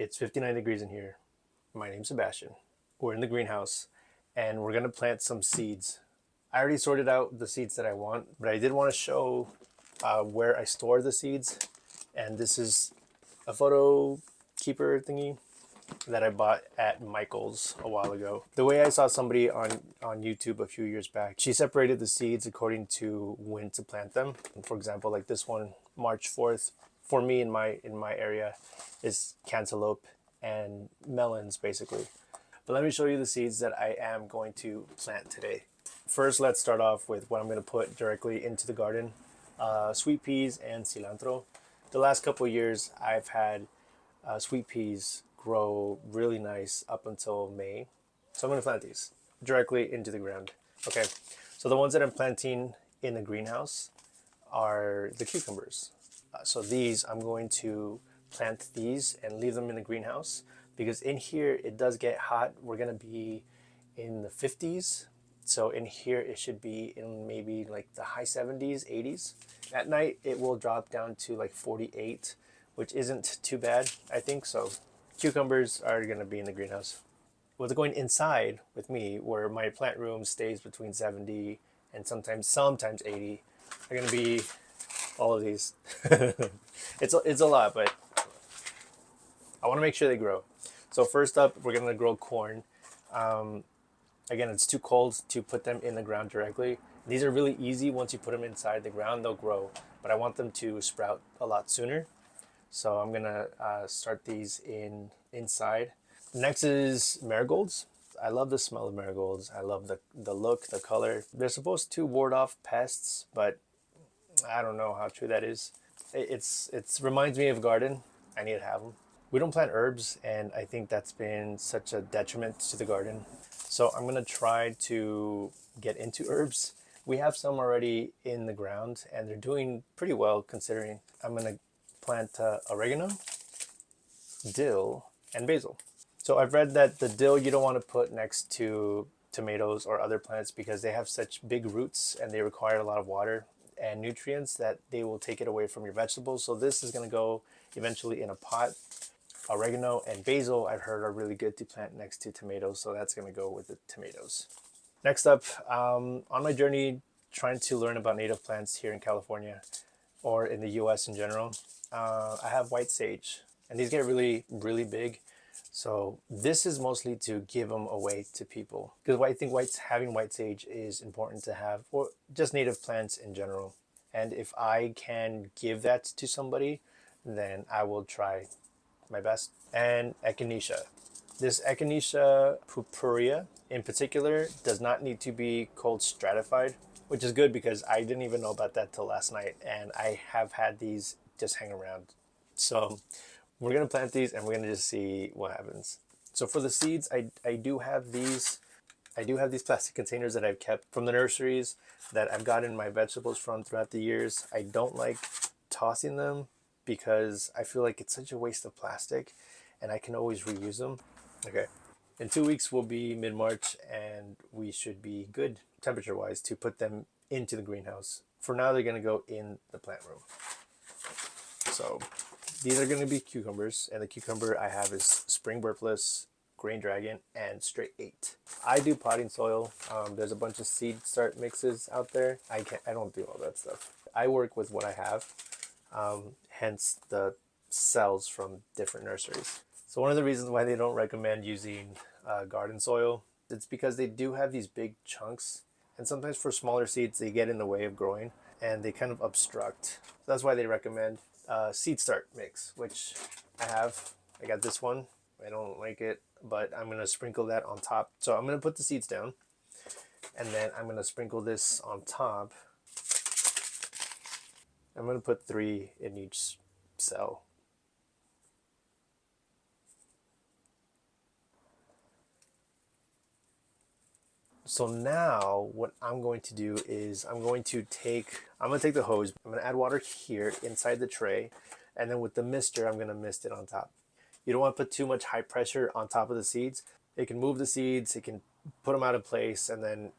It's 59 degrees in here. My name's Sebastian. We're in the greenhouse and we're gonna plant some seeds. I already sorted out the seeds that I want, but I did want to show where I store the seeds. And this is a photo keeper thingy that I bought at Michael's a while ago. The way I saw somebody on YouTube a few years back, she separated the seeds according to when to plant them. For example, like this one, March 4th, for me in my area, is cantaloupe and melons basically. But let me show you the seeds that I am going to plant today. First, let's start off with what I'm going to put directly into the garden. Sweet peas and cilantro. The last couple of years, I've had sweet peas grow really nice up until May. So I'm going to plant these directly into the ground. Okay, so the ones that I'm planting in the greenhouse are the cucumbers. So these, I'm going to plant these and leave them in the greenhouse because in here it does get hot. We're going to be in the 50s. So in here it should be in maybe like the high 70s, 80s. At night it will drop down to like 48, which isn't too bad, I think. So cucumbers are going to be in the greenhouse. What's going inside with me, where my plant room stays between 70 and sometimes 80, are going to be all of these. It's a lot, but I want to make sure they grow. So first up, we're going to grow corn. Again, it's too cold to put them in the ground directly. These are really easy. Once you put them inside the ground, they'll grow. But I want them to sprout a lot sooner. So I'm gonna start these inside. Next is marigolds. I love the smell of marigolds. I love the look, the color. They're supposed to ward off pests, but I don't know how true that is. It's reminds me of garden. I need to have them. We don't plant herbs, and I think that's been such a detriment to the garden. So I'm gonna try to get into herbs. We have some already in the ground, and they're doing pretty well considering. I'm gonna plant oregano, dill, and basil. So I've read that the dill you don't want to put next to tomatoes or other plants because they have such big roots and they require a lot of water and nutrients that they will take it away from your vegetables. So this is going to go eventually in a pot. Oregano and basil I've heard are really good to plant next to tomatoes, so that's going to go with the tomatoes. Next up, on my journey trying to learn about native plants here in California or in the US in general, I have white sage, and these get really, really big. So this is mostly to give them away to people because I think having white sage is important to have, or just native plants in general. And if I can give that to somebody, then I will try my best. And echinacea. This echinacea purpurea in particular does not need to be cold stratified, which is good because I didn't even know about that till last night, and I have had these just hang around. So we're gonna plant these and we're gonna just see what happens. So for the seeds, I do have these. I do have these plastic containers that I've kept from the nurseries that I've gotten my vegetables from throughout the years. I don't like tossing them because I feel like it's such a waste of plastic and I can always reuse them. Okay. In 2 weeks, we'll be mid-March and we should be good temperature-wise to put them into the greenhouse. For now, they're going to go in the plant room. So these are going to be cucumbers, and the cucumber I have is Spring Burpless, Green Dragon, and Straight 8. I do potting soil. There's a bunch of seed start mixes out there. I don't do all that stuff. I work with what I have, hence the cells from different nurseries. So one of the reasons why they don't recommend using garden soil, it's because they do have these big chunks, and sometimes for smaller seeds they get in the way of growing and they kind of obstruct. So that's why they recommend seed start mix, which I have. I got this one. I don't like it, but I'm gonna sprinkle that on top. So I'm gonna put the seeds down, and then I'm gonna sprinkle this on top. I'm gonna put 3 in each cell. So now what I'm going to do is I'm gonna take the hose, I'm gonna add water here inside the tray, and then with the mister, I'm gonna mist it on top. You don't want to put too much high pressure on top of the seeds. It can move the seeds, it can put them out of place, and then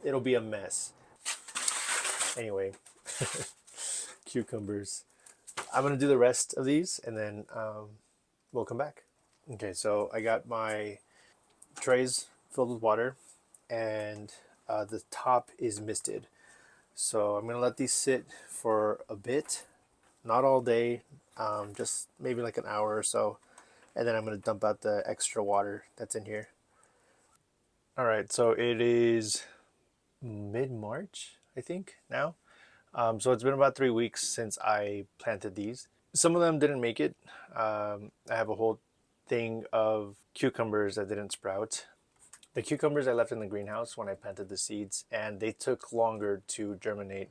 it'll be a mess. Anyway, cucumbers. I'm gonna do the rest of these, and then welcome back. Okay, so I got my trays filled with water, and the top is misted. So I'm gonna let these sit for a bit, not all day, just maybe like an hour or so, and then I'm gonna dump out the extra water that's in here. All right, so it is mid-March, I think now. So it's been about 3 weeks since I planted these. Some of them didn't make it. I have a whole thing of cucumbers that didn't sprout. The cucumbers I left in the greenhouse when I planted the seeds, and they took longer to germinate.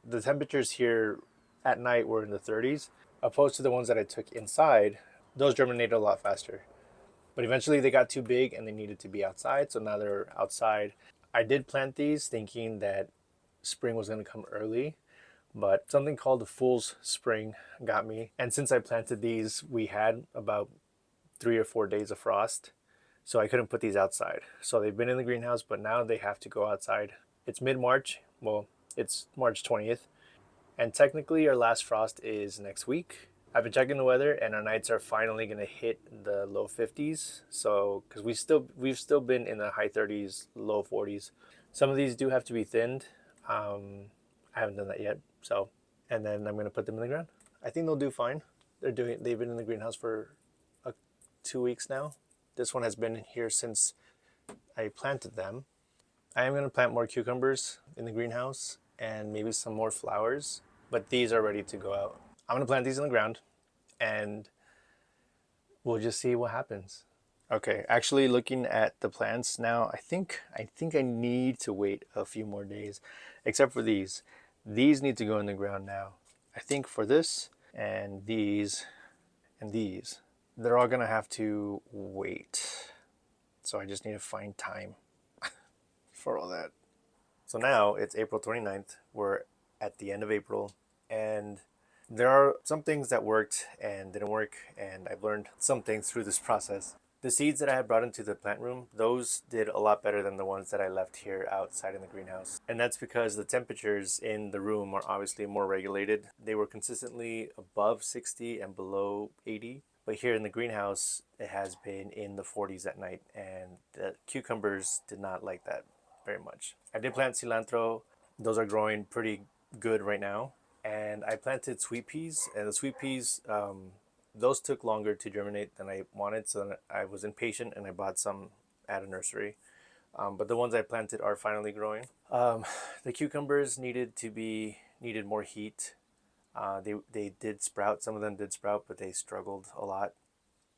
The temperatures here at night were in the 30s, opposed to the ones that I took inside. Those germinated a lot faster. But eventually they got too big and they needed to be outside, so now they're outside. I did plant these thinking that spring was going to come early, but something called the fool's spring got me. And since I planted these, we had about 3 or 4 days of frost, so I couldn't put these outside. So they've been in the greenhouse, but now they have to go outside. It's mid-March. Well, it's March 20th, and technically our last frost is next week. I've been checking the weather, and our nights are finally going to hit the low 50s. So, because we've still been in the high 30s, low 40s. Some of these do have to be thinned. I haven't done that yet. So, and then I'm going to put them in the ground. I think they'll do fine. They've been in the greenhouse for 2 weeks now. This one has been here since I planted them. I am going to plant more cucumbers in the greenhouse and maybe some more flowers, but these are ready to go out. I'm going to plant these in the ground and we'll just see what happens. Okay, actually looking at the plants now, I think I need to wait a few more days, except for these. These need to go in the ground now. I think for this and these and these, they're all gonna have to wait. So I just need to find time for all that. So now it's April 29th. We're at the end of April, and there are some things that worked and didn't work, and I've learned some things through this process. The seeds that I had brought into the plant room, those did a lot better than the ones that I left here outside in the greenhouse. And that's because the temperatures in the room are obviously more regulated. They were consistently above 60 and below 80. But here in the greenhouse, it has been in the 40s at night, and the cucumbers did not like that very much. I did plant cilantro. Those are growing pretty good right now. And I planted sweet peas, and the sweet peas, those took longer to germinate than I wanted, so I was impatient and I bought some at a nursery. But the ones I planted are finally growing. The cucumbers needed more heat. They did sprout. Some of them did sprout, but they struggled a lot.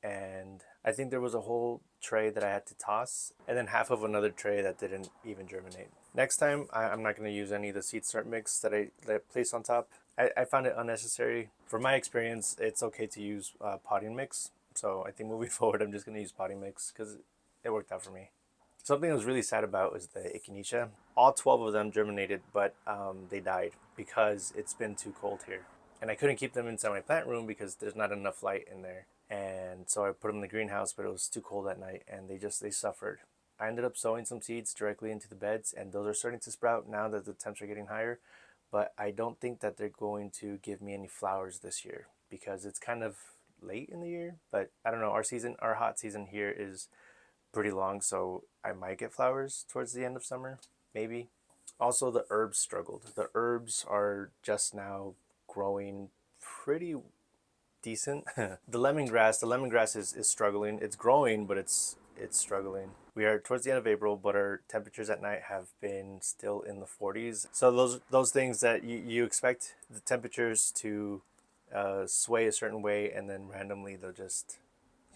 And I think there was a whole tray that I had to toss, and then half of another tray that didn't even germinate. Next time, I'm not going to use any of the seed start mix that I placed on top. I found it unnecessary. From my experience, it's okay to use potting mix. So I think moving forward, I'm just going to use potting mix because it worked out for me. Something I was really sad about was the echinacea. All 12 of them germinated, but they died because it's been too cold here. And I couldn't keep them inside my plant room because there's not enough light in there. And so I put them in the greenhouse, but it was too cold at night, and they suffered. I ended up sowing some seeds directly into the beds, and those are starting to sprout now that the temps are getting higher. But I don't think that they're going to give me any flowers this year because it's kind of late in the year. But I don't know. Our hot season here is pretty long, so I might get flowers towards the end of summer, maybe. Also, the herbs struggled. The herbs are just now growing pretty decent. The lemongrass is struggling. It's growing, but it's struggling. We are towards the end of April, but our temperatures at night have been still in the 40s. So those things that you expect the temperatures to sway a certain way, and then randomly they'll just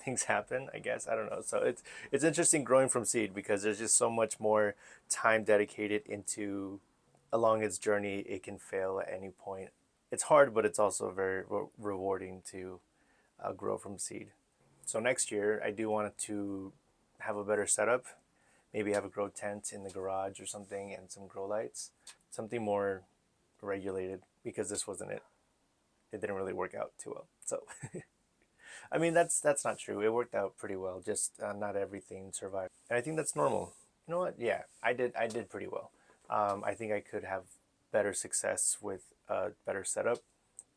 things happen. I guess I don't know. So it's interesting growing from seed because there's just so much more time dedicated into along its journey. It can fail at any point. It's hard, but it's also very rewarding to grow from seed. So next year, I do want to have a better setup. Maybe have a grow tent in the garage or something and some grow lights. Something more regulated because this wasn't it. It didn't really work out too well. So, I mean, that's not true. It worked out pretty well. Just not everything survived. And I think that's normal. You know what? Yeah, I did pretty well. I think I could have better success with a better setup,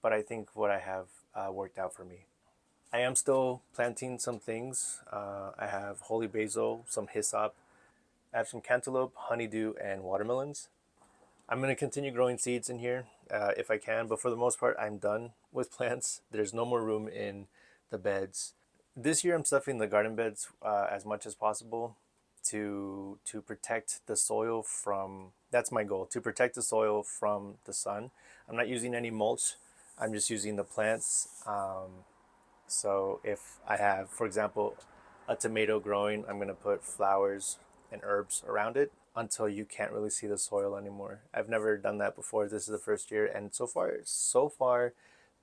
but I think what I have worked out for me. I am still planting some things. I have holy basil, some hyssop, I have some cantaloupe, honeydew, and watermelons. I'm going to continue growing seeds in here if I can, but for the most part, I'm done with plants. There's no more room in the beds. This year, I'm stuffing the garden beds as much as possible to protect the soil from. That's my goal, to protect the soil from the sun. I'm not using any mulch. I'm just using the plants. So if I have, for example, a tomato growing, I'm going to put flowers and herbs around it until you can't really see the soil anymore. I've never done that before. This is the first year, and so far,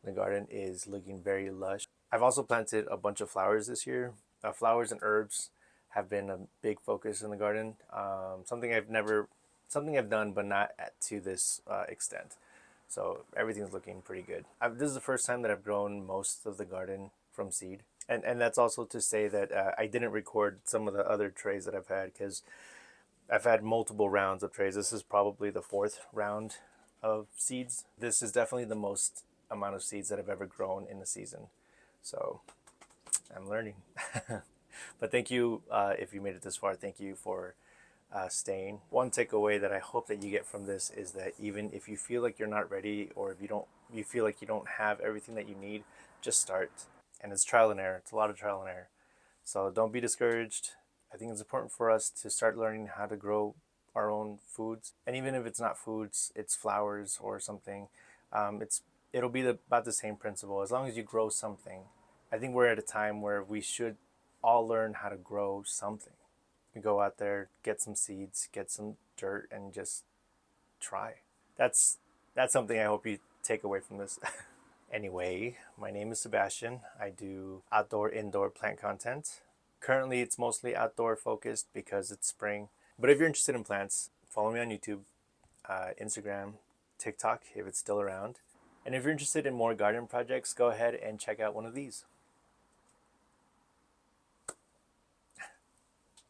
the garden is looking very lush. I've also planted a bunch of flowers this year. Flowers and herbs have been a big focus in the garden. Something I've done, but not to this extent. So everything's looking pretty good. This is the first time that I've grown most of the garden from seed. And that's also to say that I didn't record some of the other trays that I've had because I've had multiple rounds of trays. This is probably the fourth round of seeds. This is definitely the most amount of seeds that I've ever grown in a season. So I'm learning. But thank you if you made it this far. Thank you for staying. One takeaway that I hope that you get from this is that even if you feel like you're not ready, or if you feel like you don't have everything that you need, just start. And it's trial and error. It's a lot of trial and error. So don't be discouraged. I think it's important for us to start learning how to grow our own foods. And even if it's not foods, it's flowers or something. It'll be about the same principle. As long as you grow something, I think we're at a time where we should all learn how to grow something. We go out there, get some seeds, get some dirt, and just try. That's that's something I hope you take away from this. Anyway, my name is Sebastian. I do outdoor, indoor plant content. Currently, it's mostly outdoor focused because it's spring. But if you're interested in plants, follow me on YouTube, Instagram, TikTok, if it's still around. And if you're interested in more garden projects, go ahead and check out one of these.